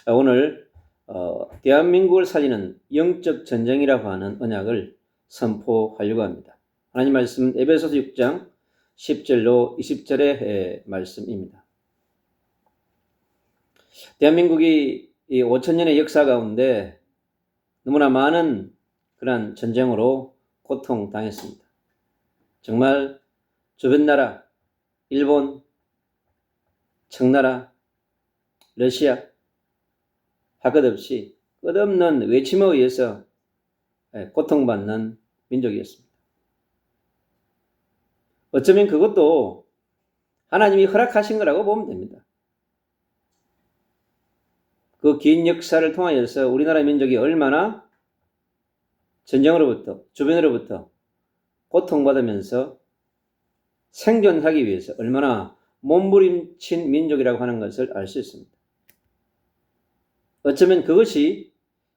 오늘 대한민국을 살리는 영적 전쟁이라고 하는 언약을 선포하려고 합니다. 하나님 말씀 에베소서 6장 10절로 20절의 말씀입니다. 대한민국이 이 5천년의 역사 가운데 너무나 많은 그런 전쟁으로 고통당했습니다. 정말 주변 나라, 일본, 청나라, 러시아 할 것 없이 끝없는 외침에 의해서 고통받는 민족이었습니다. 어쩌면 그것도 하나님이 허락하신 거라고 보면 됩니다. 그 긴 역사를 통하여서 우리나라 민족이 얼마나 전쟁으로부터, 주변으로부터 고통받으면서 생존하기 위해서 얼마나 몸부림친 민족이라고 하는 것을 알 수 있습니다. 어쩌면 그것이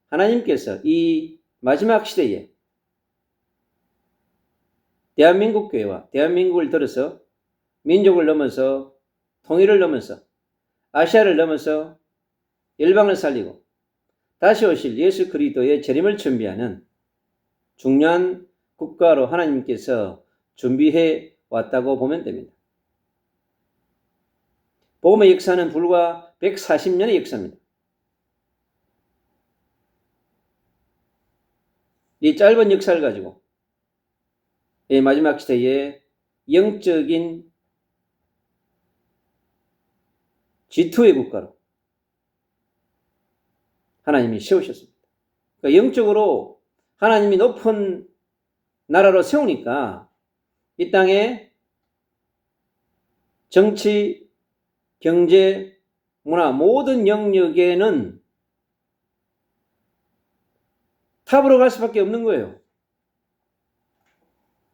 하나님께서 이 마지막 시대에 대한민국 교회와 대한민국을 들어서 민족을 넘어서 통일을 넘어서 아시아를 넘어서 열방을 살리고 다시 오실 예수 그리스도의 재림을 준비하는 중요한 국가로 하나님께서 준비해 왔다고 보면 됩니다. 복음의 역사는 불과 140년의 역사입니다. 이 짧은 역사를 가지고 이 마지막 시대에 영적인 G2의 국가로 하나님이 세우셨습니다. 그러니까 영적으로 하나님이 높은 나라로 세우니까 이 땅에 정치, 경제, 문화 모든 영역에는 탑으로 갈 수밖에 없는 거예요.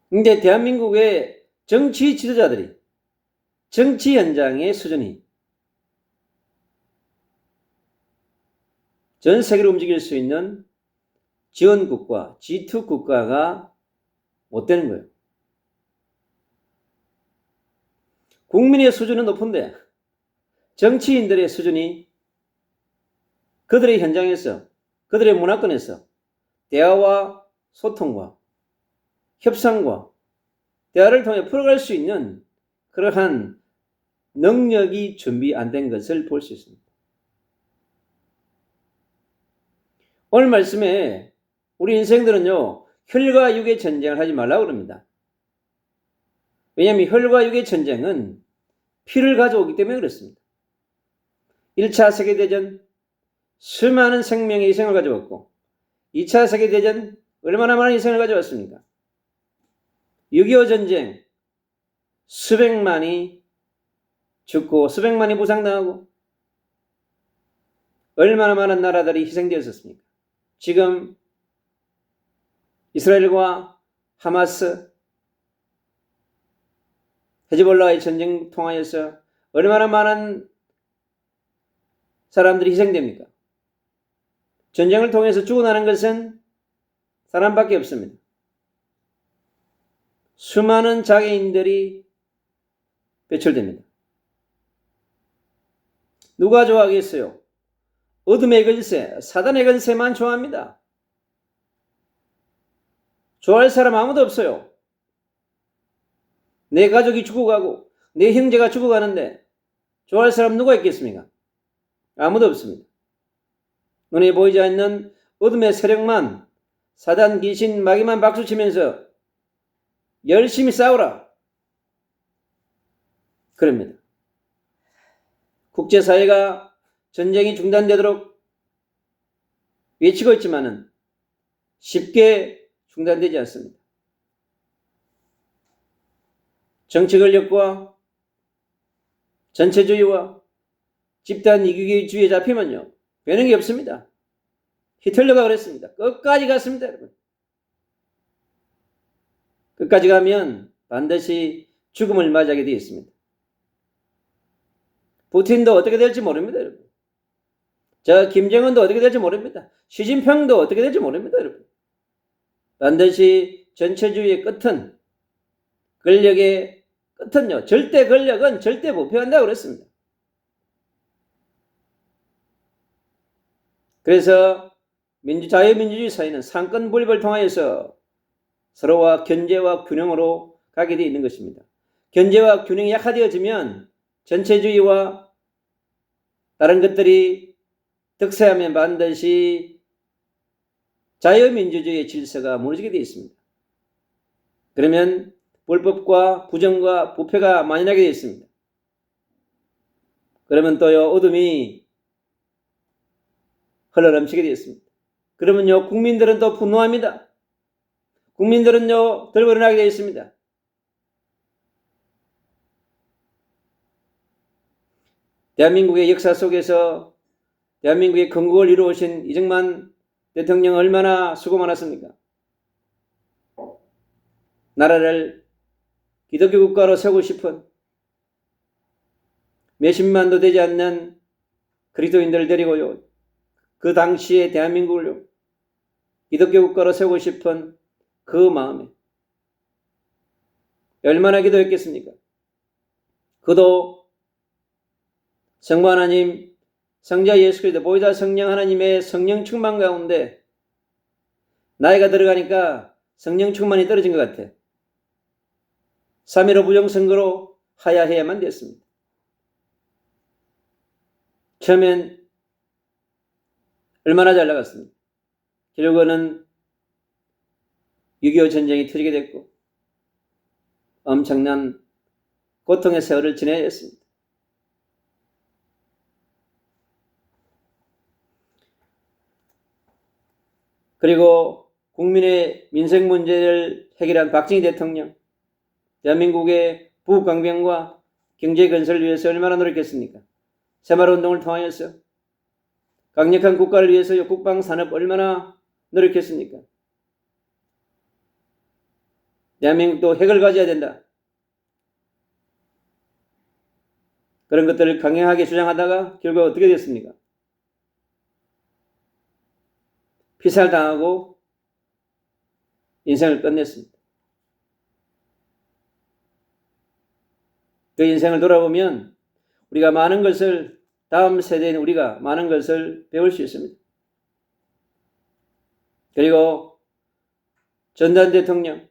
근데 대한민국의 정치 지도자들이 정치 현장의 수준이 전 세계를 움직일 수 있는 지원국가, G2 국가가 못 되는 거예요. 국민의 수준은 높은데 정치인들의 수준이 그들의 현장에서, 그들의 문화권에서 대화와 소통과 협상과 대화를 통해 풀어갈 수 있는 그러한 능력이 준비 안 된 것을 볼 수 있습니다. 오늘 말씀에 우리 인생들은요, 혈과 육의 전쟁을 하지 말라고 그럽니다. 왜냐하면 혈과 육의 전쟁은 피를 가져오기 때문에 그렇습니다. 1차 세계대전 수많은 생명의 희생을 가져왔고 2차 세계대전 얼마나 많은 희생을 가져왔습니까? 6.25 전쟁 수백만이 죽고 수백만이 부상당하고 얼마나 많은 나라들이 희생되었습니까? 지금 이스라엘과 하마스, 헤즈볼라의 전쟁 통하여서 얼마나 많은 사람들이 희생됩니까? 전쟁을 통해서 죽어나는 것은 사람밖에 없습니다. 수많은 장애인들이 배출됩니다. 누가 좋아하겠어요? 어둠의 권세, 사단의 권세만 좋아합니다. 좋아할 사람 아무도 없어요. 내 가족이 죽어가고 내 형제가 죽어가는데 좋아할 사람 누가 있겠습니까? 아무도 없습니다. 눈에 보이지 않는 어둠의 세력만, 사단, 귀신, 마귀만 박수치면서 열심히 싸우라 그럽니다. 국제사회가 전쟁이 중단되도록 외치고 있지만은 쉽게 중단되지 않습니다. 정치 권력과 전체주의와 집단 이기주의에 잡히면요, 되는 게 없습니다. 히틀러가 그랬습니다. 끝까지 갔습니다, 여러분. 끝까지 가면 반드시 죽음을 맞이하게 되어 있습니다. 푸틴도 어떻게 될지 모릅니다, 여러분. 김정은도 어떻게 될지 모릅니다. 시진핑도 어떻게 될지 모릅니다, 여러분. 반드시 전체주의의 끝은, 권력의 끝은요, 절대 권력은 절대 부패한다고 그랬습니다. 그래서 자유민주주의 사회는 상권 분립을 통하여서 서로와 견제와 균형으로 가게 되어 있는 것입니다. 견제와 균형이 약화되어지면 전체주의와 다른 것들이 득세하면 반드시 자유민주주의의 질서가 무너지게 되어 있습니다. 그러면 불법과 부정과 부패가 만연하게 되어 있습니다. 그러면 또요 어둠이 흘러넘치게 되어 있습니다. 그러면요 국민들은 또 분노합니다. 국민들은요 들고 일어나게 되어 있습니다. 대한민국의 역사 속에서 대한민국의 건국을 이루어오신 이정만 대통령 얼마나 수고 많았습니까? 나라를 기독교 국가로 세우고 싶은 몇십만도 되지 않는 그리스도인들을 데리고요. 그 당시에 대한민국을요. 기독교 국가로 세우고 싶은 그 마음에 얼마나 기도했겠습니까? 그도 성부 하나님, 성자 예수 그리스도 보혜사 성령 하나님의 성령 충만 가운데 나이가 들어가니까 성령 충만이 떨어진 것 같아. 3.15 부정선거로 하야해야만 됐습니다. 처음엔 얼마나 잘 나갔습니다. 결국은 6.25 전쟁이 터지게 됐고 엄청난 고통의 세월을 지내야 했습니다. 그리고 국민의 민생 문제를 해결한 박정희 대통령, 대한민국의 부강병과 경제 건설을 위해서 얼마나 노력했습니까? 새마을운동을 통하여서 강력한 국가를 위해서 국방산업 얼마나 노력했습니까? 대한민국도 핵을 가져야 된다. 그런 것들을 강력하게 주장하다가 결국 어떻게 됐습니까? 피살당하고 인생을 끝냈습니다. 그 인생을 돌아보면 우리가 많은 것을 다음 세대인 우리가 많은 것을 배울 수 있습니다. 그리고 전두환 대통령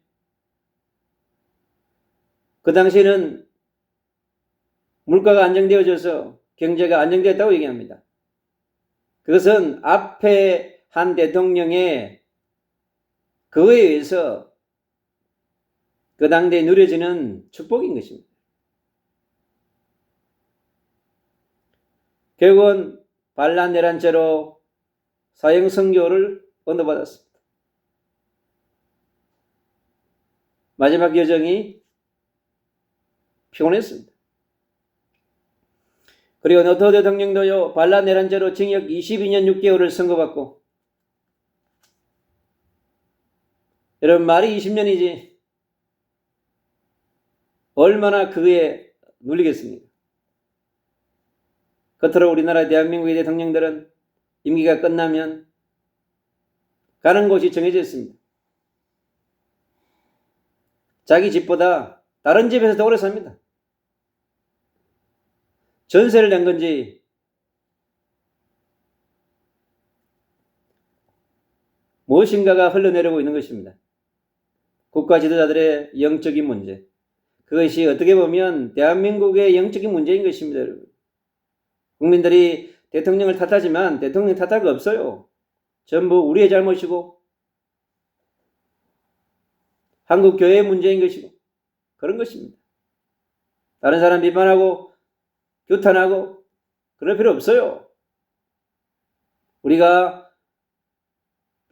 그 당시에는 물가가 안정되어져서 경제가 안정되었다고 얘기합니다. 그것은 앞에 한 대통령의 그거에 의해서 그 당대에 누려지는 축복인 것입니다. 결국은 반란내란죄로 사형 선고를 언도받았습니다. 마지막 여정이 피곤했습니다. 그리고 노태우 대통령도요 반란내란죄로 징역 22년 6개월을 선고받고, 여러분 말이 20년이지 얼마나 그에 눌리겠습니까? 겉으로 우리나라 대한민국의 대통령들은 임기가 끝나면 가는 곳이 정해져 있습니다. 자기 집보다 다른 집에서 더 오래 삽니다. 전세를 낸 건지 무엇인가가 흘러내리고 있는 것입니다. 국가 지도자들의 영적인 문제, 그것이 어떻게 보면 대한민국의 영적인 문제인 것입니다. 여러분. 국민들이 대통령을 탓하지만 대통령 탓할 거 없어요. 전부 우리의 잘못이고 한국 교회의 문제인 것이고 그런 것입니다. 다른 사람 비판하고 규탄하고 그럴 필요 없어요. 우리가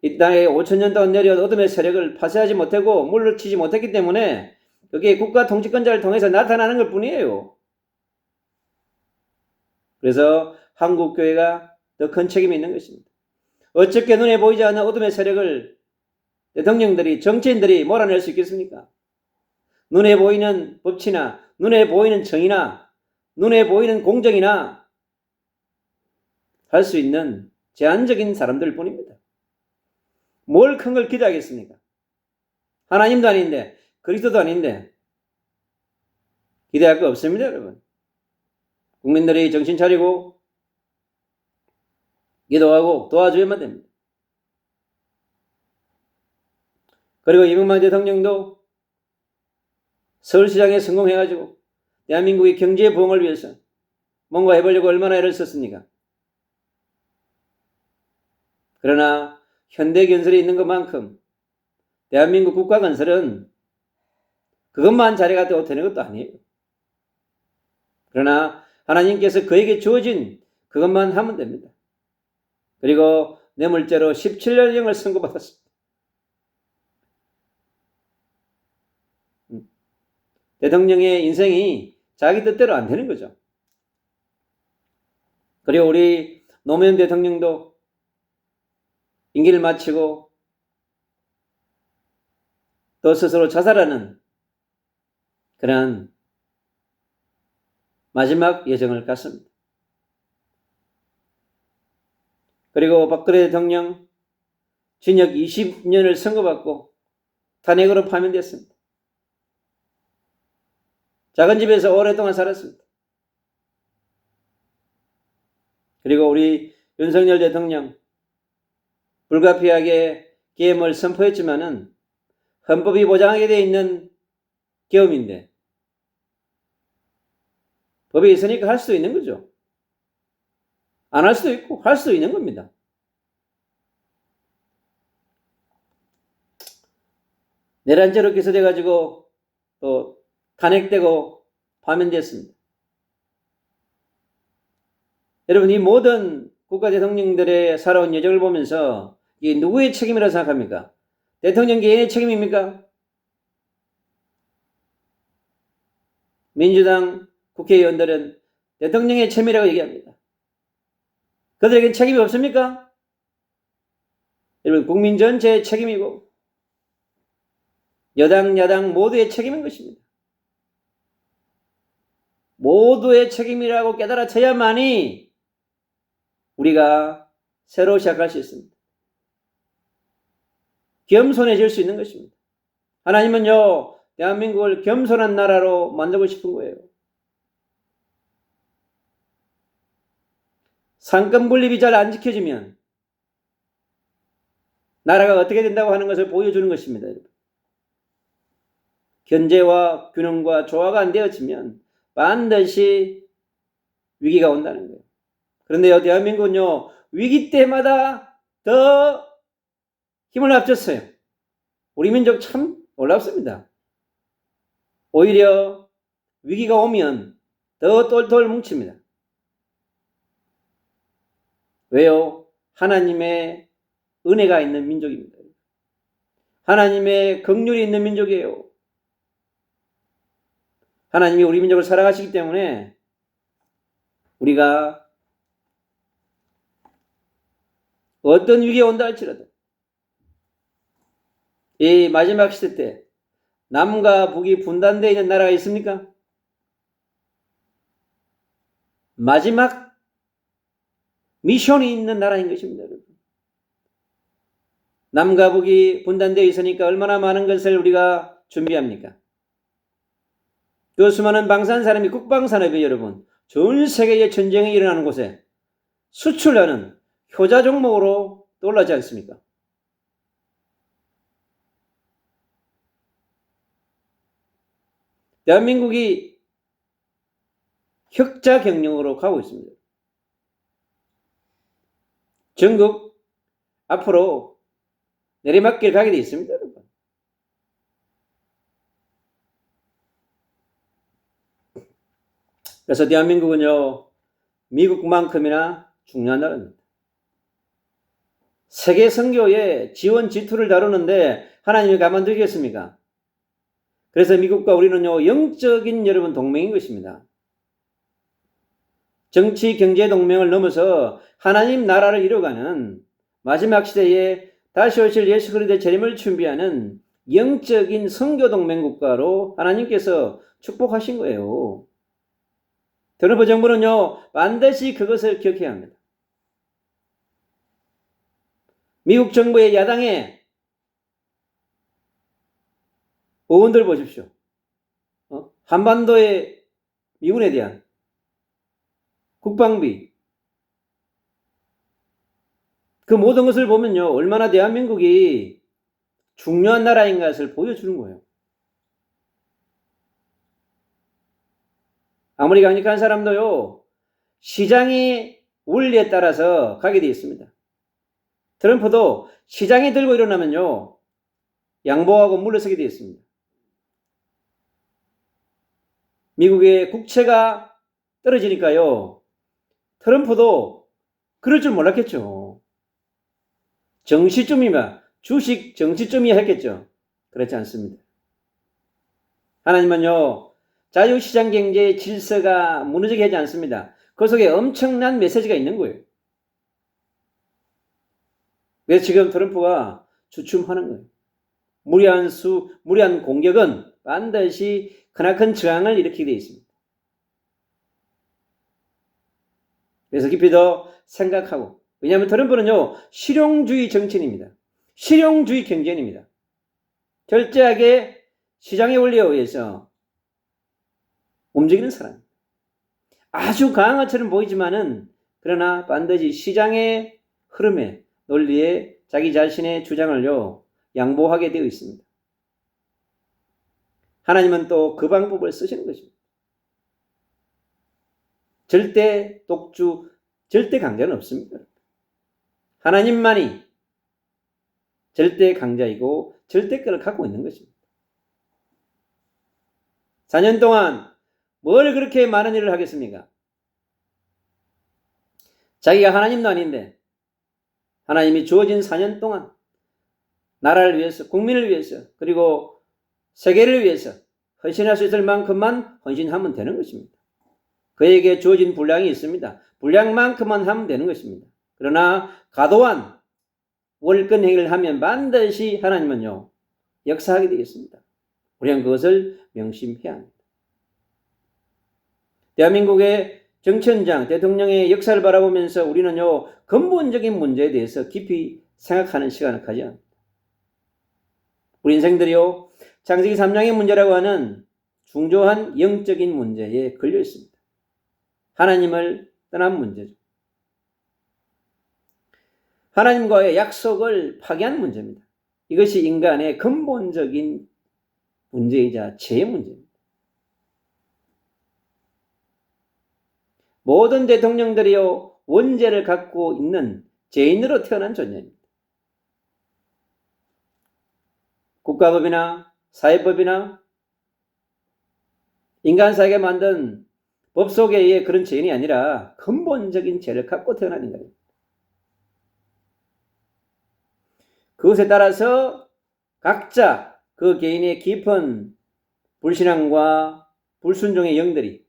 이 땅에 5천년 동안 내려온 어둠의 세력을 파쇄하지 못하고 물리치지 못했기 때문에 그게 국가 통치권자를 통해서 나타나는 것 뿐이에요. 그래서 한국교회가 더 큰 책임이 있는 것입니다. 어떻게 눈에 보이지 않는 어둠의 세력을 대통령들이, 정치인들이 몰아낼 수 있겠습니까? 눈에 보이는 법치나 눈에 보이는 정의나 눈에 보이는 공정이나 할 수 있는 제한적인 사람들 뿐입니다. 뭘 큰 걸 기대하겠습니까? 하나님도 아닌데 그리스도도 아닌데 기대할 거 없습니다. 여러분. 국민들이 정신 차리고 기도하고 도와줘야만 됩니다. 그리고 이명박 대통령도 서울시장에 성공해가지고 대한민국의 경제 부흥을 위해서 뭔가 해보려고 얼마나 애를 썼습니까? 그러나 현대건설에 있는 것만큼 대한민국 국가건설은 그것만 잘해가지고 되는 것도 아니에요. 그러나 하나님께서 그에게 주어진 그것만 하면 됩니다. 그리고 뇌물죄로 17년형을 선고받았습니다. 대통령의 인생이 자기 뜻대로 안 되는 거죠. 그리고 우리 노무현 대통령도 임기를 마치고 또 스스로 자살하는 그런 마지막 예정을 갔습니다. 그리고 박근혜 대통령 징역 20년을 선고받고 탄핵으로 파면됐습니다. 작은 집에서 오랫동안 살았습니다. 그리고 우리 윤석열 대통령 불가피하게 계엄을 선포했지만은 헌법이 보장하게 되어 있는 계엄인데 법에 있으니까 할 수도 있는 거죠. 안 할 수도 있고 할 수도 있는 겁니다. 내란죄로 기소돼가지고 또 탄핵되고 파면됐습니다. 여러분, 이 모든 국가 대통령들의 살아온 여정을 보면서 이게 누구의 책임이라고 생각합니까? 대통령 개인의 책임입니까? 민주당 국회의원들은 대통령의 책임이라고 얘기합니다. 그들에겐 책임이 없습니까? 여러분, 국민 전체의 책임이고 여당, 야당 모두의 책임인 것입니다. 모두의 책임이라고 깨달아져야만이 우리가 새로 시작할 수 있습니다. 겸손해질 수 있는 것입니다. 하나님은요, 대한민국을 겸손한 나라로 만들고 싶은 거예요. 상권 분립이 잘 안 지켜지면 나라가 어떻게 된다고 하는 것을 보여주는 것입니다. 여러분. 견제와 균형과 조화가 안 되어지면 반드시 위기가 온다는 거예요. 그런데 대한민국은요, 위기 때마다 더 힘을 합쳤어요. 우리 민족 참 놀랍습니다. 오히려 위기가 오면 더 똘똘 뭉칩니다. 왜요? 하나님의 은혜가 있는 민족입니다. 하나님의 긍휼이 있는 민족이에요. 하나님이 우리 민족을 사랑하시기 때문에 우리가 어떤 위기가 온다 할지라도 이 마지막 시대 때 남과 북이 분단되어 있는 나라가 있습니까? 마지막 미션이 있는 나라인 것입니다. 여러분. 남과 북이 분단되어 있으니까 얼마나 많은 것을 우리가 준비합니까? 그 수많은 방산산업이 국방산업이 여러분 전 세계의 전쟁이 일어나는 곳에 수출하는 효자 종목으로 떠올라지 않습니까? 대한민국이 흑자 경영으로 가고 있습니다. 전국 앞으로 내리막길 가게 되어 있습니다, 여러분. 그래서 대한민국은요, 미국만큼이나 중요한 나라입니다. 세계 선교의 지원 지투를 다루는데 하나님이 가만두겠습니까? 그래서 미국과 우리는요, 영적인 여러분 동맹인 것입니다. 정치 경제 동맹을 넘어서 하나님 나라를 이루어가는 마지막 시대에 다시 오실 예수 그리스도의 재림을 준비하는 영적인 선교 동맹 국가로 하나님께서 축복하신 거예요. 트럼프 정부는요, 반드시 그것을 기억해야 합니다. 미국 정부의 야당의 의원들 보십시오. 한반도의 미군에 대한 국방비 그 모든 것을 보면요, 얼마나 대한민국이 중요한 나라인 것을 보여주는 거예요. 아무리 강력한 사람도요, 시장의 원리에 따라서 가게 되어 있습니다. 트럼프도 시장이 들고 일어나면요, 양보하고 물러서게 되어 있습니다. 미국의 국채가 떨어지니까요, 트럼프도 그럴 줄 몰랐겠죠. 정시쯤이면 주식 정시쯤이야 했겠죠. 그렇지 않습니다. 하나님은요, 자유시장 경제의 질서가 무너지게 하지 않습니다. 그 속에 엄청난 메시지가 있는 거예요. 그래서 지금 트럼프가 주춤하는 거예요. 무리한 공격은 반드시 크나큰 저항을 일으키게 되어 있습니다. 그래서 깊이 더 생각하고, 왜냐하면 트럼프는요, 실용주의 정치인입니다. 실용주의 경제인입니다. 철저하게 시장의 원리에 의해서 움직이는 사람. 아주 강한 것처럼 보이지만은, 그러나 반드시 시장의 흐름에, 논리에 자기 자신의 주장을요, 양보하게 되어 있습니다. 하나님은 또 그 방법을 쓰시는 것입니다. 절대 독주, 절대 강자는 없습니다. 하나님만이 절대 강자이고 절대권을 갖고 있는 것입니다. 4년 동안 뭘 그렇게 많은 일을 하겠습니까? 자기가 하나님도 아닌데 하나님이 주어진 4년 동안 나라를 위해서, 국민을 위해서, 그리고 세계를 위해서 헌신할 수 있을 만큼만 헌신하면 되는 것입니다. 그에게 주어진 분량이 있습니다. 분량만큼만 하면 되는 것입니다. 그러나 과도한 월권 행위를 하면 반드시 하나님은요, 역사하게 되겠습니다. 우리는 그것을 명심해야 합니다. 대한민국의 정치현장, 대통령의 역사를 바라보면서 우리는요, 근본적인 문제에 대해서 깊이 생각하는 시간을 가져야 합니다. 우리 인생들이요, 창세기 3장의 문제라고 하는 중요한 영적인 문제에 걸려 있습니다. 하나님을 떠난 문제죠. 하나님과의 약속을 파기한 문제입니다. 이것이 인간의 근본적인 문제이자 죄의 문제입니다. 모든 대통령들이요, 원죄를 갖고 있는 죄인으로 태어난 존재입니다. 국가법이나 사회법이나 인간사회가 만든 법 속에 의해 그런 죄인이 아니라 근본적인 죄를 갖고 태어난 인간입니다. 그것에 따라서 각자 그 개인의 깊은 불신앙과 불순종의 영들이,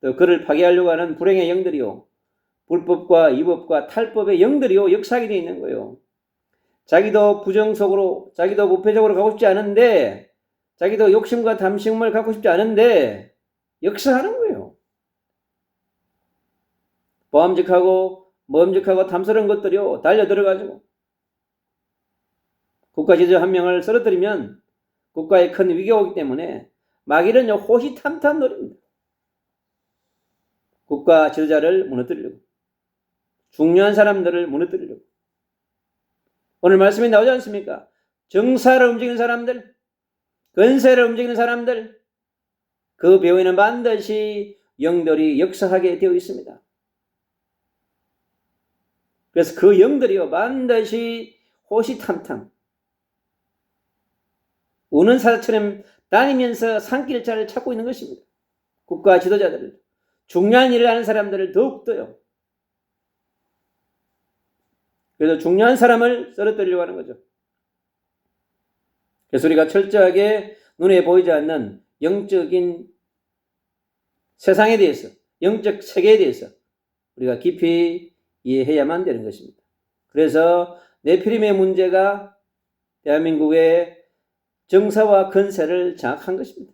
또 그를 파괴하려고 하는 불행의 영들이요, 불법과 위법과 탈법의 영들이요, 역사하게 되어 있는 거예요. 자기도 부정속으로, 자기도 부패적으로 가고 싶지 않은데, 자기도 욕심과 탐심을 갖고 싶지 않은데 역사하는 거예요. 보암직하고 모험직하고 탐스러운 것들이요, 달려들어가지고 국가 지도자 한 명을 쓰러뜨리면 국가에 큰 위기가 오기 때문에 마귀는요, 호시탐탐 노립니다. 국가 지도자를 무너뜨리려고, 중요한 사람들을 무너뜨리려고. 오늘 말씀에 나오지 않습니까? 정사를 움직이는 사람들, 권세를 움직이는 사람들, 그 배후에는 반드시 영들이 역사하게 되어 있습니다. 그래서 그 영들이요, 반드시 호시탐탐 우는 사자처럼 다니면서 산길자를 찾고 있는 것입니다. 국가 지도자들을, 중요한 일을 하는 사람들을 더욱더요. 그래서 중요한 사람을 쓰러뜨리려고 하는 거죠. 그래서 우리가 철저하게 눈에 보이지 않는 영적인 세상에 대해서, 영적 세계에 대해서 우리가 깊이 이해해야만 되는 것입니다. 그래서 네피림의 문제가 대한민국의 정사와 건세를 장악한 것입니다.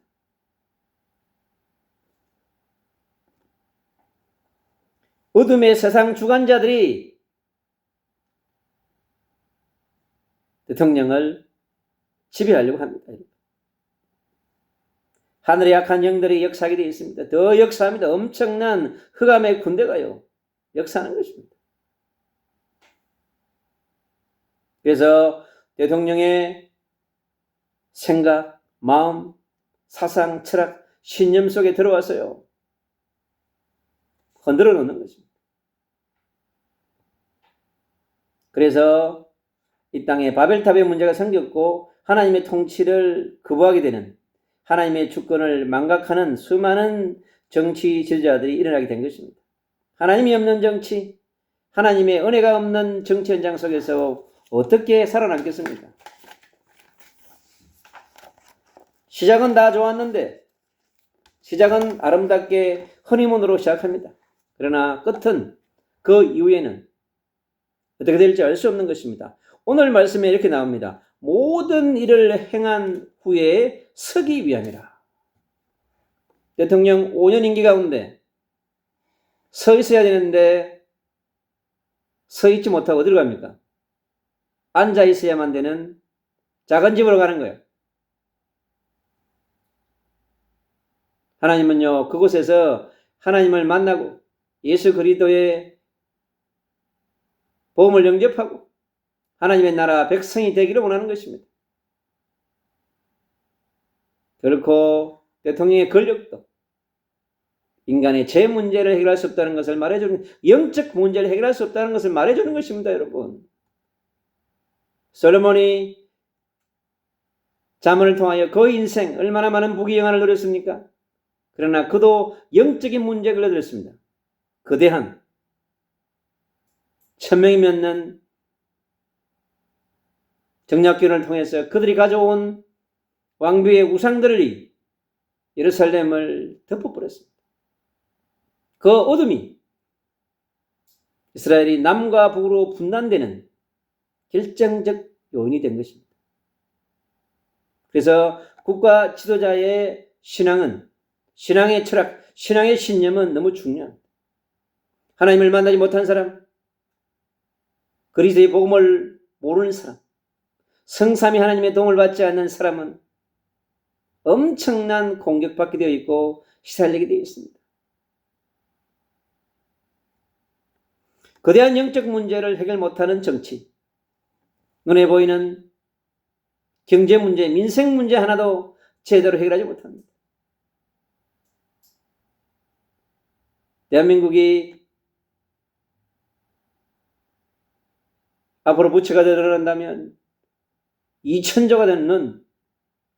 어둠의 세상 주관자들이 대통령을 지배하려고 합니다. 하늘의 약한 영들이 역사하게 되어 있습니다. 더 역사합니다. 엄청난 흑암의 군대가요, 역사하는 것입니다. 그래서 대통령의 생각, 마음, 사상, 철학, 신념 속에 들어와서요, 흔들어 놓는 것입니다. 그래서 이 땅에 바벨탑의 문제가 생겼고 하나님의 통치를 거부하게 되는, 하나님의 주권을 망각하는 수많은 정치 지도자들이 일어나게 된 것입니다. 하나님이 없는 정치, 하나님의 은혜가 없는 정치 현장 속에서 어떻게 살아남겠습니까? 시작은 다 좋았는데, 시작은 아름답게 허니문으로 시작합니다. 그러나 끝은, 그 이후에는 어떻게 될지 알 수 없는 것입니다. 오늘 말씀에 이렇게 나옵니다. 모든 일을 행한 후에 서기 위함이라. 대통령 5년 임기 가운데 서 있어야 되는데 서 있지 못하고 어디로 갑니까? 앉아 있어야만 되는 작은 집으로 가는 거예요. 하나님은요, 그곳에서 하나님을 만나고 예수 그리스도의 복음을 영접하고 하나님의 나라 백성이 되기를 원하는 것입니다. 결코 대통령의 권력도 인간의 제 문제를 해결할 수 없다는 것을 말해주는, 영적 문제를 해결할 수 없다는 것을 말해주는 것입니다, 여러분. 솔로몬이 잠언을 통하여 그 인생 얼마나 많은 부귀영화를 누렸습니까? 그러나 그도 영적인 문제에 걸려들었습니다. 거대한 1000명이 넘는 정략기원을 통해서 그들이 가져온 왕비의 우상들이 예루살렘을 덮어버렸습니다. 그 어둠이 이스라엘이 남과 북으로 분단되는 결정적 요인이 된 것입니다. 그래서 국가 지도자의 신앙은, 신앙의 철학, 신앙의 신념은 너무 중요합니다. 하나님을 만나지 못한 사람, 그리스도의 복음을 모르는 사람, 성삼위 하나님의 도움을 받지 않는 사람은 엄청난 공격받게 되어 있고 시살리게 되어 있습니다. 거대한 영적 문제를 해결 못하는 정치, 눈에 보이는 경제 문제, 민생 문제 하나도 제대로 해결하지 못합니다. 대한민국이 앞으로 부채가 늘어난다면 2000조가 되는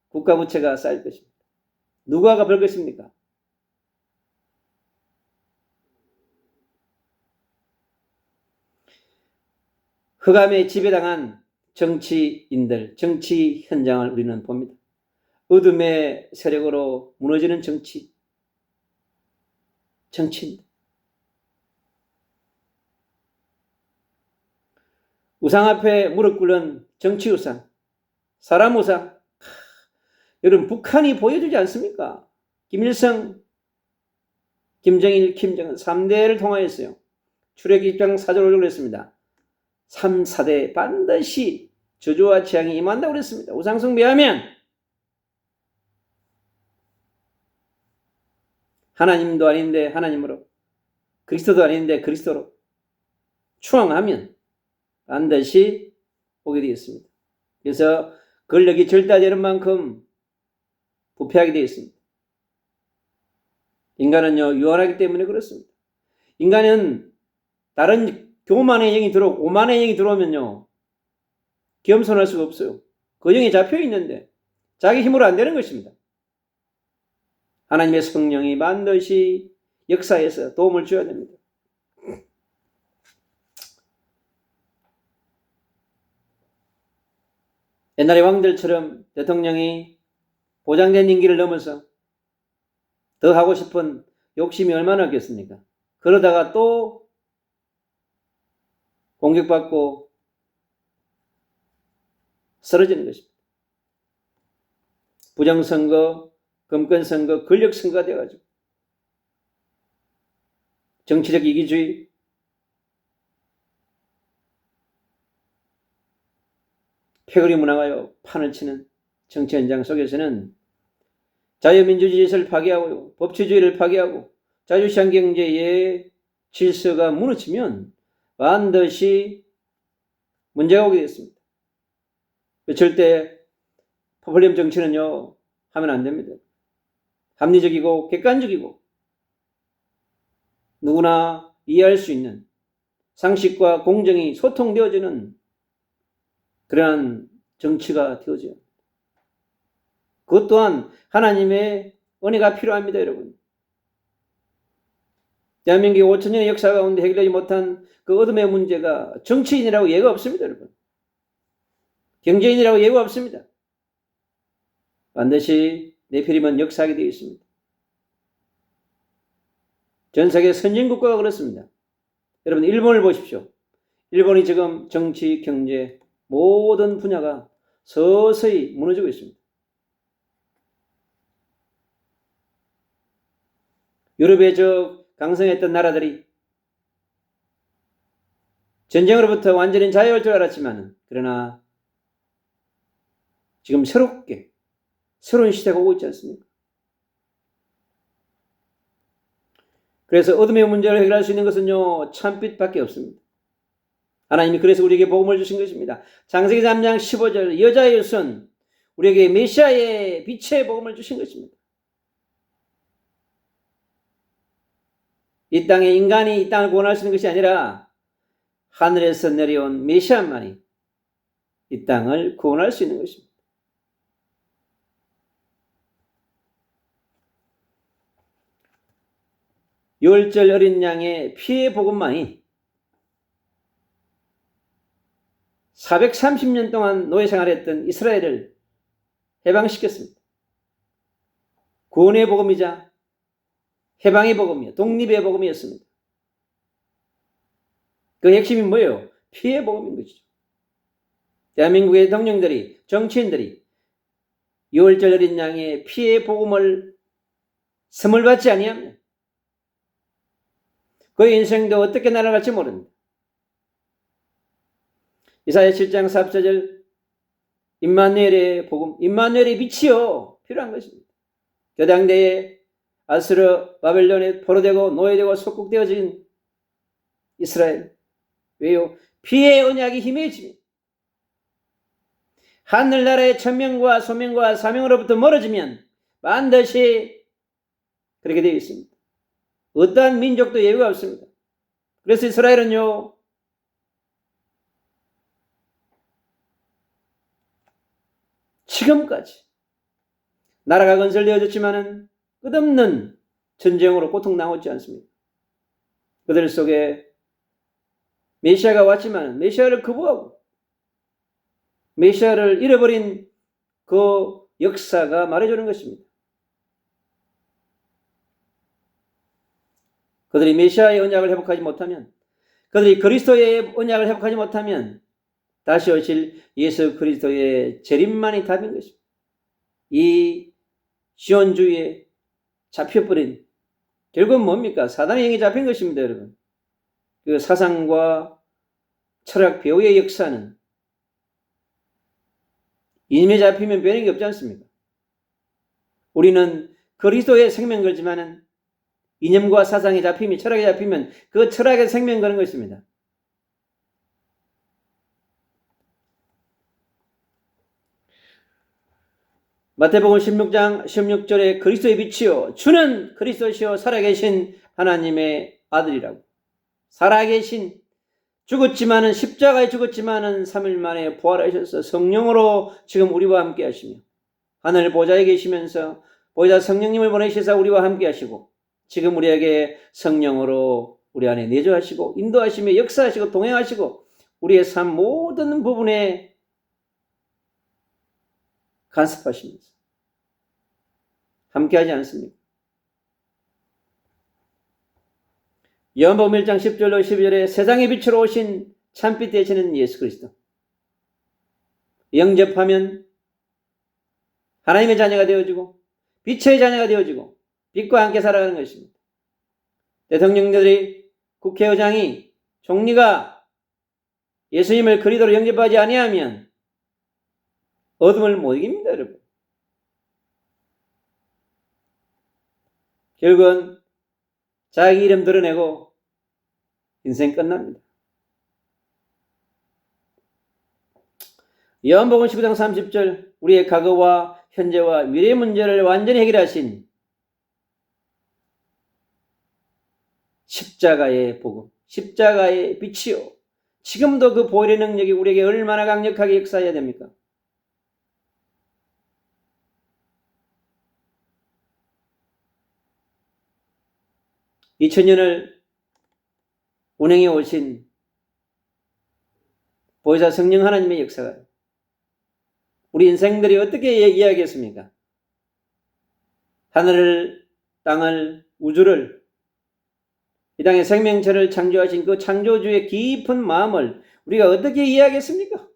국가 부채가 쌓일 것입니다. 누가 벌 것입니까? 흑암에 지배당한 정치인들, 정치 현장을 우리는 봅니다. 어둠의 세력으로 무너지는 정치인들. 우상 앞에 무릎 꿇는 정치 우상, 사람 우상. 여러분, 북한이 보여주지 않습니까? 김일성, 김정일, 김정은 3대를 통하였어요. 출애굽 입장 4절을 올렸습니다. 3, 4대 반드시 저주와 재앙이 임한다고 그랬습니다. 우상 숭배하면 하나님도 아닌데 하나님으로, 그리스도도 아닌데 그리스도로 추앙하면 반드시 오게 되었습니다. 그래서 권력이 절대되는 만큼 부패하게 되어 있습니다. 인간은요, 유한하기 때문에 그렇습니다. 인간은 다른 교만의 영이 들어오고 오만의 영이 들어오면요, 겸손할 수가 없어요. 그 영이 잡혀 있는데 자기 힘으로 안 되는 것입니다. 하나님의 성령이 반드시 역사에서 도움을 줘야 됩니다. 옛날의 왕들처럼 대통령이 보장된 임기를 넘어서 더 하고 싶은 욕심이 얼마나 있겠습니까? 그러다가 또 공격받고 쓰러지는 것입니다. 부정선거, 금권선거, 권력선거가 되어가지고 정치적 이기주의, 패거리 문화가요 판을 치는 정치 현장 속에서는 자유민주주의를 파괴하고 법치주의를 파괴하고 자유시장 경제의 질서가 무너지면 반드시 문제가 오게 됐습니다. 절대 포퓰리즘 정치는요, 하면 안 됩니다. 합리적이고 객관적이고 누구나 이해할 수 있는 상식과 공정이 소통되어지는 그러한 정치가 되어져요. 그것 또한 하나님의 은혜가 필요합니다, 여러분. 대한민국의 5천년의 역사 가운데 해결되지 못한 그 어둠의 문제가 정치인이라고 예가 없습니다, 여러분. 경제인이라고 예가 없습니다. 반드시 네피림은 역사하게 되어 있습니다. 전 세계 선진국가가 그렇습니다. 여러분, 일본을 보십시오. 일본이 지금 정치, 경제 모든 분야가 서서히 무너지고 있습니다. 유럽의 저 강성했던 나라들이 전쟁으로부터 완전히 자유할 줄 알았지만, 그러나 지금 새로운 시대가 오고 있지 않습니까? 그래서 어둠의 문제를 해결할 수 있는 것은요, 참빛밖에 없습니다. 하나님이 그래서 우리에게 복음을 주신 것입니다. 창세기 3장 15절, 여자의 손, 우리에게 메시아의 빛의 복음을 주신 것입니다. 이 땅에 인간이 이 땅을 구원할 수 있는 것이 아니라 하늘에서 내려온 메시아만이 이 땅을 구원할 수 있는 것입니다. 유월절 어린 양의 피의 복음만이 430년 동안 노예 생활했던 이스라엘을 해방시켰습니다. 구원의 복음이자 해방의 복음이요, 독립의 복음이었습니다. 그 핵심이 뭐예요? 피의 복음인 것이죠. 대한민국의 대통령들이, 정치인들이 유월절 어린 양의 피의 복음을 선물 받지 아니하면 그의 인생도 어떻게 날아갈지 모릅니다. 이사야 7장 4절, 임마누엘의 복음, 임마누엘의 빛이요 필요한 것입니다. 교당대에 아수르 바벨론에 포로되고 노예되고 속국되어진 이스라엘, 왜요? 피의 언약이 힘해집니다. 하늘나라의 천명과 소명과 사명으로부터 멀어지면 반드시 그렇게 되어 있습니다. 어떠한 민족도 예외가 없습니다. 그래서 이스라엘은요, 지금까지 나라가 건설되어졌지만은 끝없는 전쟁으로 고통당하지 않습니다. 그들 속에 메시아가 왔지만 메시아를 거부하고 메시아를 잃어버린 그 역사가 말해주는 것입니다. 그들이 메시아의 언약을 회복하지 못하면, 그들이 그리스도의 언약을 회복하지 못하면 다시 오실 예수 그리스도의 재림만이 답인 것입니다. 이 시온주의에 잡혀버린, 결국은 뭡니까? 사단의 영에 잡힌 것입니다, 여러분. 그 사상과 철학 배후의 역사는 이념에 잡히면 변한 게 없지 않습니까? 우리는 그리스도의 생명 걸지만은 이념과 사상에 잡히면, 철학에 잡히면 그 철학의 생명 거는 것입니다. 마태복음 16장 16절에 그리스도의 빛이요 주는 그리스도시요 살아계신 하나님의 아들이라고. 살아계신, 죽었지만은 십자가에 죽었지만은 3일 만에 부활하셔서 성령으로 지금 우리와 함께 하시며 하늘 보좌에 계시면서 보좌 성령님을 보내셔서 우리와 함께 하시고 지금 우리에게 성령으로 우리 안에 내주하시고 인도하시며 역사하시고 동행하시고 우리의 삶 모든 부분에 간섭하시면서 함께하지 않습니까? 요한복음 1장 10절로 12절에 세상의 빛으로 오신 참빛 되시는 예수 그리스도 영접하면 하나님의 자녀가 되어지고 빛의 자녀가 되어지고 빛과 함께 살아가는 것입니다. 대통령들이, 국회의장이, 총리가 예수님을 그리스도로 영접하지 아니하면 어둠을 못 이깁니다, 여러분. 결국은 자기 이름 드러내고 인생 끝납니다. 요한복음 19장 30절 우리의 과거와 현재와 미래의 문제를 완전히 해결하신 십자가의 복음, 십자가의 빛이요. 지금도 그 보혈의 능력이 우리에게 얼마나 강력하게 역사해야 됩니까? (2000년을) 운행해 오신 보혜사 성령 하나님의 역사가 우리 인생들이 어떻게 이야기했습니까? 하늘을, 땅을, 우주를, 이 땅의 생명체를 창조하신 그 창조주의 깊은 마음을 우리가 어떻게 이해하겠습니까?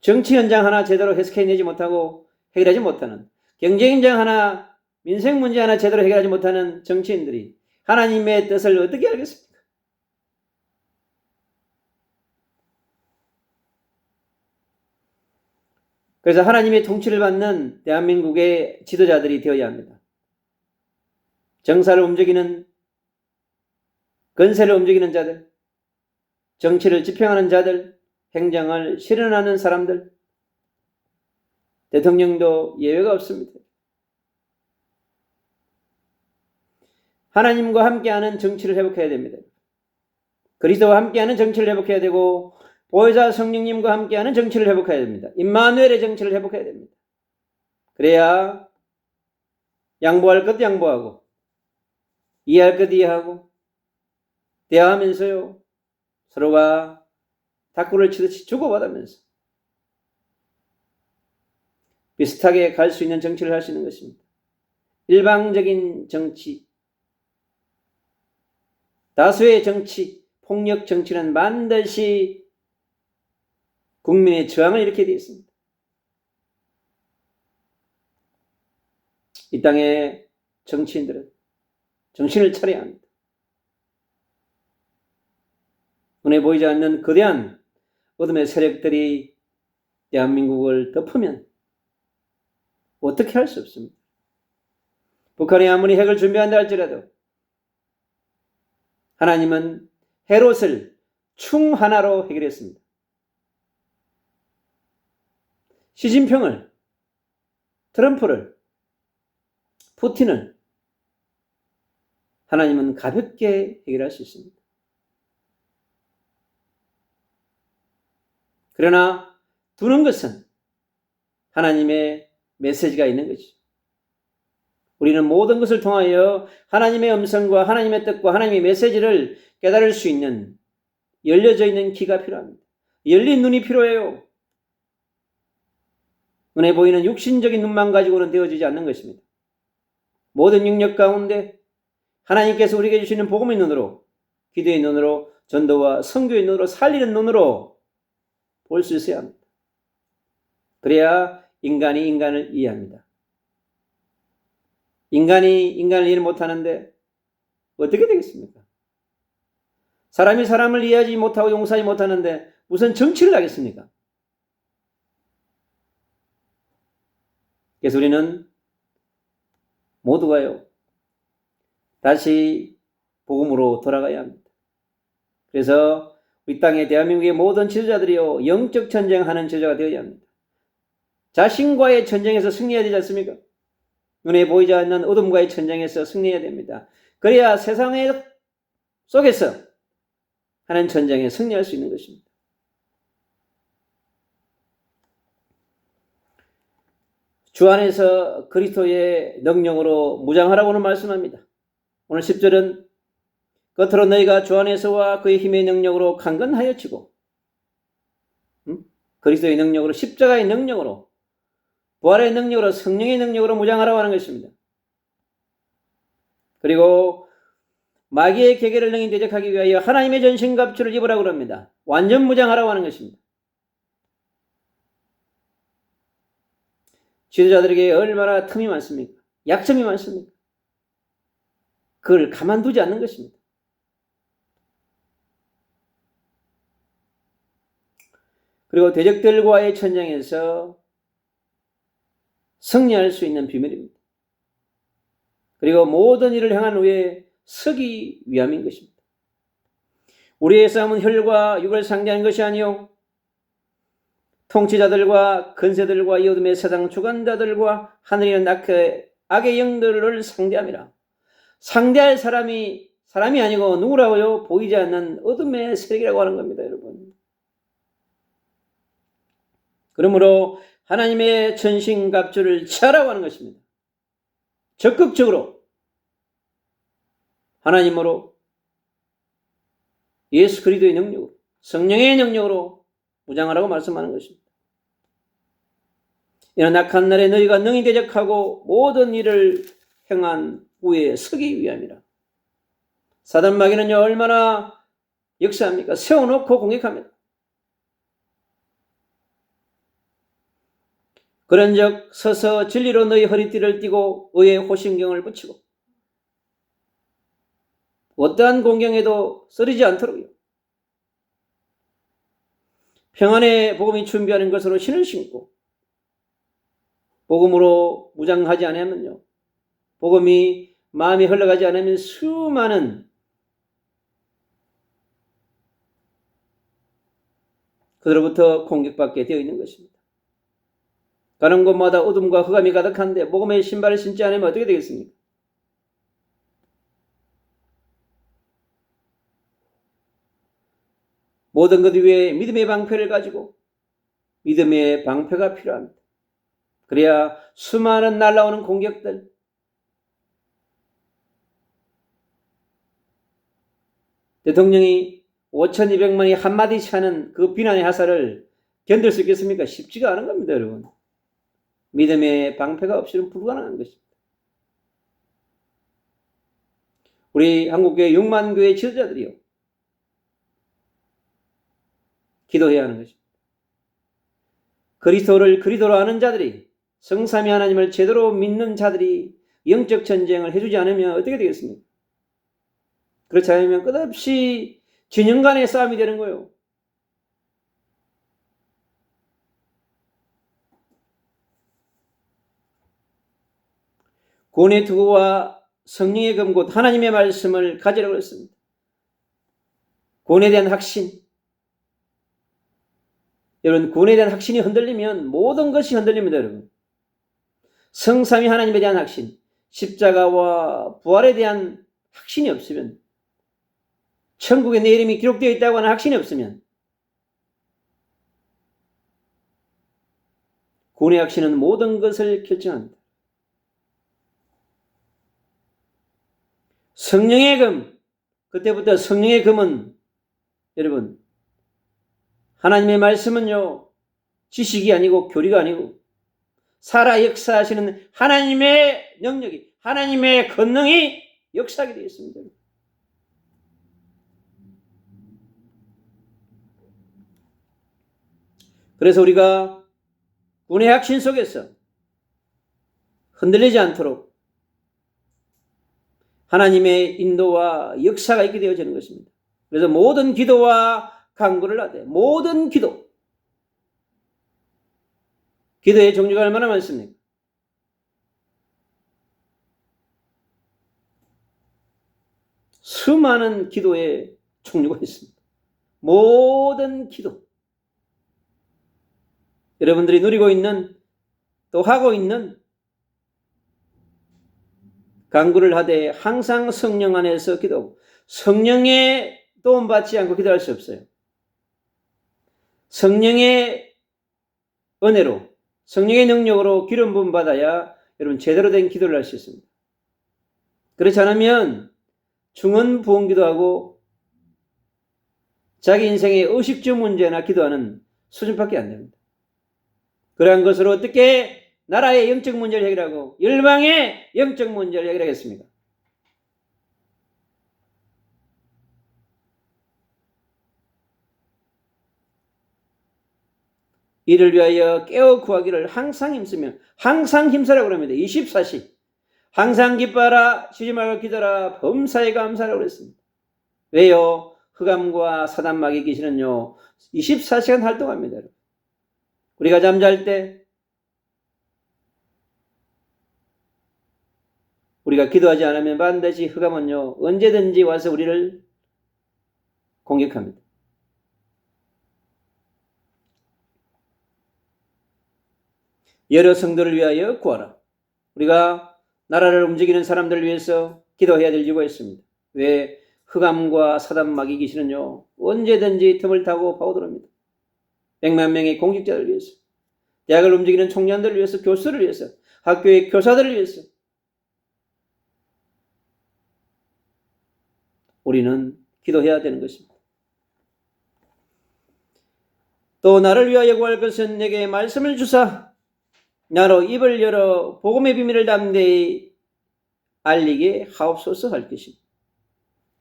정치 현장 하나 제대로 해석해내지 못하고 해결하지 못하는, 경제 현장 하나, 민생 문제 하나 제대로 해결하지 못하는 정치인들이 하나님의 뜻을 어떻게 알겠습니까? 그래서 하나님의 통치를 받는 대한민국의 지도자들이 되어야 합니다. 정사를 움직이는, 건세를 움직이는 자들, 정치를 집행하는 자들, 행정을 실현하는 사람들, 대통령도 예외가 없습니다. 하나님과 함께하는 정치를 회복해야 됩니다. 그리스도와 함께하는 정치를 회복해야 되고 보혜사 성령님과 함께하는 정치를 회복해야 됩니다. 임마누엘의 정치를 회복해야 됩니다. 그래야 양보할 것 양보하고 이해할 것 이해하고 대화하면서요 서로가 탁구를 치듯이 주고받으면서 비슷하게 갈 수 있는 정치를 할 수 있는 것입니다. 일방적인 정치, 다수의 정치, 폭력 정치는 반드시 국민의 저항을 일으키게 되어 있습니다. 이 땅의 정치인들은 정신을 차려야 합니다. 눈에 보이지 않는 거대한 어둠의 세력들이 대한민국을 덮으면 어떻게 할 수 없습니다. 북한이 아무리 핵을 준비한다 할지라도 하나님은 헤롯을 충 하나로 해결했습니다. 시진핑을, 트럼프를, 푸틴을 하나님은 가볍게 해결할 수 있습니다. 그러나 두는 것은 하나님의 메시지가 있는 것이죠. 우리는 모든 것을 통하여 하나님의 음성과 하나님의 뜻과 하나님의 메시지를 깨달을 수 있는 열려져 있는 귀가 필요합니다. 열린 눈이 필요해요. 눈에 보이는 육신적인 눈만 가지고는 되어지지 않는 것입니다. 모든 능력 가운데 하나님께서 우리에게 주시는 복음의 눈으로, 기도의 눈으로, 전도와 선교의 눈으로, 살리는 눈으로 볼 수 있어야 합니다. 그래야 인간이 인간을 이해합니다. 인간이 인간을 이해 못하는데 어떻게 되겠습니까? 사람이 사람을 이해하지 못하고 용서하지 못하는데 무슨 정치를 하겠습니까? 그래서 우리는 모두가요 다시 복음으로 돌아가야 합니다. 그래서 이 땅의 대한민국의 모든 지도자들이요 영적 전쟁하는 지도자가 되어야 합니다. 자신과의 전쟁에서 승리해야 되지 않습니까? 눈에 보이지 않는 어둠과의 전쟁에서 승리해야 됩니다. 그래야 세상의 속에서 하는 전쟁에 승리할 수 있는 것입니다. 주 안에서 그리스도의 능력으로 무장하라고는 말씀합니다. 오늘 10절은 겉으로 너희가 주 안에서와 그의 힘의 능력으로 강건하여 치고 그리스도의 능력으로 십자가의 능력으로 부활의 능력으로 성령의 능력으로 무장하라고 하는 것입니다. 그리고 마귀의 계계를 능히 대적하기 위하여 하나님의 전신갑주를 입으라고 합니다. 완전 무장하라고 하는 것입니다. 지도자들에게 얼마나 틈이 많습니까? 약점이 많습니까? 그걸 가만두지 않는 것입니다. 그리고 대적들과의 전쟁에서 승리할 수 있는 비밀입니다. 그리고 모든 일을 행한 후에 서기 위함인 것입니다. 우리의 싸움은 혈과 육을 상대하는 것이 아니요 통치자들과 근세들과 이 어둠의 세상 주관자들과 하늘에 있는 악의 영들을 상대함이라. 상대할 사람이 아니고 누구라고요? 보이지 않는 어둠의 세력이라고 하는 겁니다, 여러분. 그러므로 하나님의 전신갑주를 취하라고 하는 것입니다. 적극적으로 하나님으로 예수 그리스도의 능력으로 성령의 능력으로 무장하라고 말씀하는 것입니다. 이런 악한 날에 너희가 능히 대적하고 모든 일을 행한 후에 서기 위함이라. 사단 마귀는요 얼마나 역사합니까? 세워놓고 공격합니다. 그런즉 서서 진리로 너희 허리띠를 띠고 의의 호신경을 붙이고 어떠한 공경에도 쓰리지 않도록요. 평안의 복음이 준비하는 것으로 신을 신고 복음으로 무장하지 않으면요. 복음이 마음이 흘러가지 않으면 수많은 그들로부터 공격받게 되어 있는 것입니다. 가는 곳마다 어둠과 흑암이 가득한데 복음의 신발을 신지 않으면 어떻게 되겠습니까? 모든 것 위에 믿음의 방패를 가지고 믿음의 방패가 필요합니다. 그래야 수많은 날라오는 공격들, 대통령이 5,200만이 한마디씩 하는 그 비난의 화살을 견딜 수 있겠습니까? 쉽지가 않은 겁니다, 여러분. 믿음의 방패가 없이는 불가능한 것입니다. 우리 한국교회 6만 교회 지도자들이요. 기도해야 하는 것입니다. 그리스도를 그리스도로 아는 자들이 성삼위 하나님을 제대로 믿는 자들이 영적 전쟁을 해주지 않으면 어떻게 되겠습니까? 그렇지 않으면 끝없이 진영 간의 싸움이 되는 거예요. 구원의 투구와 성령의 검 곧 하나님의 말씀을 가지라고 했습니다. 구원에 대한 확신. 여러분, 구원에 대한 확신이 흔들리면 모든 것이 흔들립니다, 여러분. 성삼위 하나님에 대한 확신, 십자가와 부활에 대한 확신이 없으면, 천국에 내 이름이 기록되어 있다고 하는 확신이 없으면, 구원의 확신은 모든 것을 결정합니다. 성령의 검, 그때부터 성령의 검은 여러분 하나님의 말씀은요 지식이 아니고 교리가 아니고 살아 역사하시는 하나님의 능력이 하나님의 권능이 역사하게 되어 있습니다. 그래서 우리가 구원의 확신 속에서 흔들리지 않도록 하나님의 인도와 역사가 있게 되어지는 것입니다. 그래서 모든 기도와 간구를 하되 모든 기도의 종류가 얼마나 많습니까? 수많은 기도의 종류가 있습니다. 모든 기도 여러분들이 누리고 있는 또 하고 있는 간구를 하되 항상 성령 안에서 기도하고 성령의 도움받지 않고 기도할 수 없어요. 성령의 은혜로 성령의 능력으로 기름 부음 받아야 여러분 제대로 된 기도를 할 수 있습니다. 그렇지 않으면 중언 부언 기도하고 자기 인생의 의식주 문제나 기도하는 수준밖에 안 됩니다. 그러한 것으로 어떻게 나라의 영적 문제를 해결하고 열방의 영적 문제를 해결하겠습니까? 이를 위하여 깨어 구하기를 항상 힘쓰며 항상 힘쓰라고 합니다. 24시 항상 기뻐하라 쉬지 말고 기도하라 범사에 감사하라고 그랬습니다. 왜요? 흑암과 사단마귀 귀신은요 24시간 활동합니다. 우리가 잠잘 때 우리가 기도하지 않으면 반드시 흑암은요 언제든지 와서 우리를 공격합니다. 여러 성도를 위하여 구하라. 우리가 나라를 움직이는 사람들을 위해서 기도해야 될 이유가 있습니다. 왜? 흑암과 사단 마귀 귀신은요 언제든지 틈을 타고 파고들습니다. 100만 명의 공직자를 위해서, 대학을 움직이는 청년들을 위해서, 교수를 위해서, 학교의 교사들을 위해서 우리는 기도해야 되는 것입니다. 또 나를 위하여 구할 것은 내게 말씀을 주사 나로 입을 열어 복음의 비밀을 담대히 알리게 하옵소서 할 것입니다.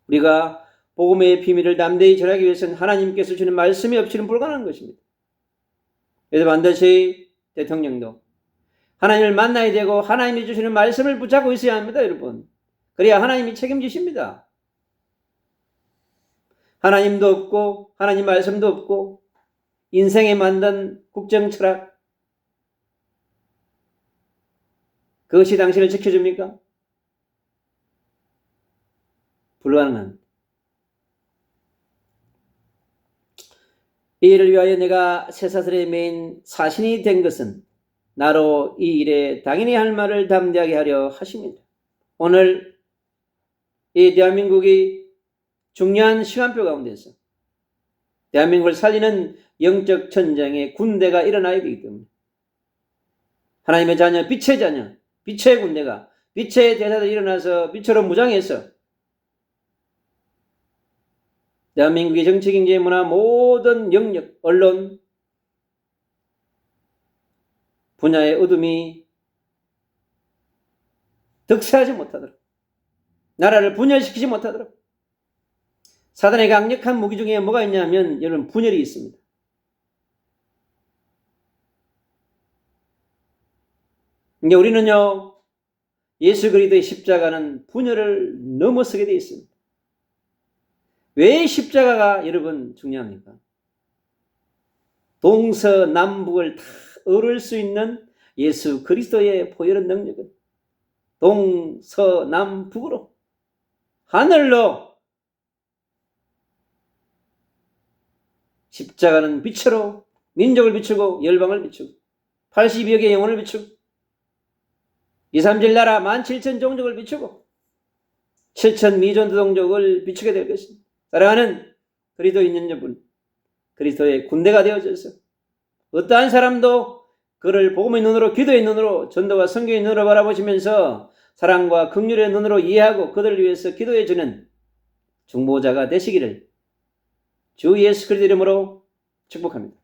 우리가 복음의 비밀을 담대히 전하기 위해서는 하나님께서 주는 말씀이 없이는 불가능한 것입니다. 그래서 반드시 대통령도 하나님을 만나야 되고 하나님이 주시는 말씀을 붙잡고 있어야 합니다, 여러분. 그래야 하나님이 책임지십니다. 하나님도 없고 하나님 말씀도 없고 인생에 만든 국정 철학, 그것이 당신을 지켜줍니까? 불가능합니다. 이 일을 위하여 내가 쇠사슬에 매인 사신이 된 것은 나로 이 일에 당연히 할 말을 담대하게 하려 하십니다. 오늘 이 대한민국이 중요한 시간표 가운데서 대한민국을 살리는 영적 전쟁의 군대가 일어나야 되기 때문에 하나님의 자녀, 빛의 자녀, 빛의 군대가, 빛의 대사들이 일어나서 빛으로 무장해서 대한민국의 정치, 경제, 문화 모든 영역, 언론 분야의 어둠이 득세하지 못하도록, 나라를 분열시키지 못하도록. 사단의 강력한 무기 중에 뭐가 있냐면 여러분 분열이 있습니다. 이제 우리는요 예수 그리스도의 십자가는 분열을 넘어서게 되어 있습니다. 왜 십자가가 여러분 중요합니까? 동서남북을 다 어룰 수 있는 예수 그리스도의 보혈의 능력은 동서남북으로 하늘로 십자가는 빛으로 민족을 비추고 열방을 비추고 80여 개의 영혼을 비추고 2, 3질 나라 17,000 종족을 비추고 7,000 미전도 종족을 비추게 될 것입니다. 사랑하는 그리스도인 여러분, 그리스도의 군대가 되어져서 어떠한 사람도 그를 복음의 눈으로, 기도의 눈으로, 전도와 성경의 눈으로 바라보시면서 사랑과 긍휼의 눈으로 이해하고 그들을 위해서 기도해주는 중보자가 되시기를 주 예수 그리스도 이름으로 축복합니다.